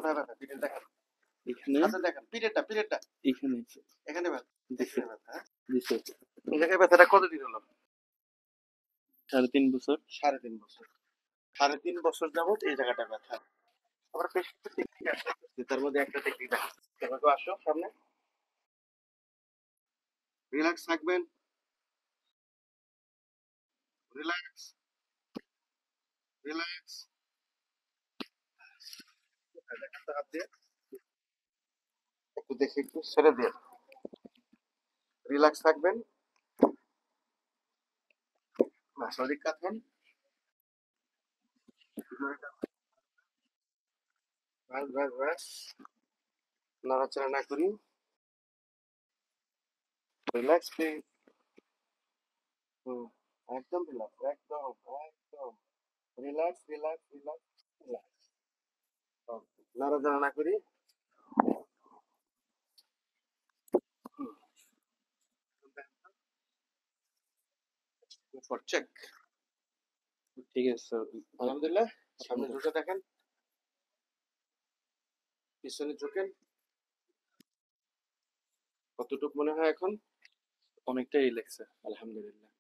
কোথায় ব্যথা? পিঠে দেখেন। এখানে আচ্ছা দেখেন, পিঠেরটা। এখানে এখানে ব্যথা। দিছে এখানে ব্যথা, হ্যাঁ? দিছে এই জায়গায় ব্যথাটা কতদিন হলো? 3.5 বছর। 3.5 বছর। 3.5 বছর যাবত এই জায়গাটা ব্যথা। আমরা বেশ কিছু টেকনিক আসছে, তার মধ্যে একটা টেকনিক দেখাচ্ছি। এভাবে আসো সামনে। রিল্যাক্স থাকবেন। Relax, relax. একটা হাত দিয়ে একটু দেখে একটু ছেড়ে দিয়ে রিল্যাক্স থাকবেন। শরীর কাঁদবেন। ব্যাস ব্যাস ব্যাস, নড়াচড়া না করি। Relax please. হুম, একদম রিল্যাক্স, একদম একদম রিল্যাক্স রিল্যাক্স রিল্যাক্স রিল্যাক্স। নড়াচড়া না করি। For check. ঠিক আছে স্যার। আলহামদুলিল্লাহ। সামনে ঝুঁকে দেখেন, পিছনে ঝুঁকেন। কতটুকু মনে হয় এখন? অনেকটাই রিল্যাক্স স্যার। আলহামদুলিল্লাহ।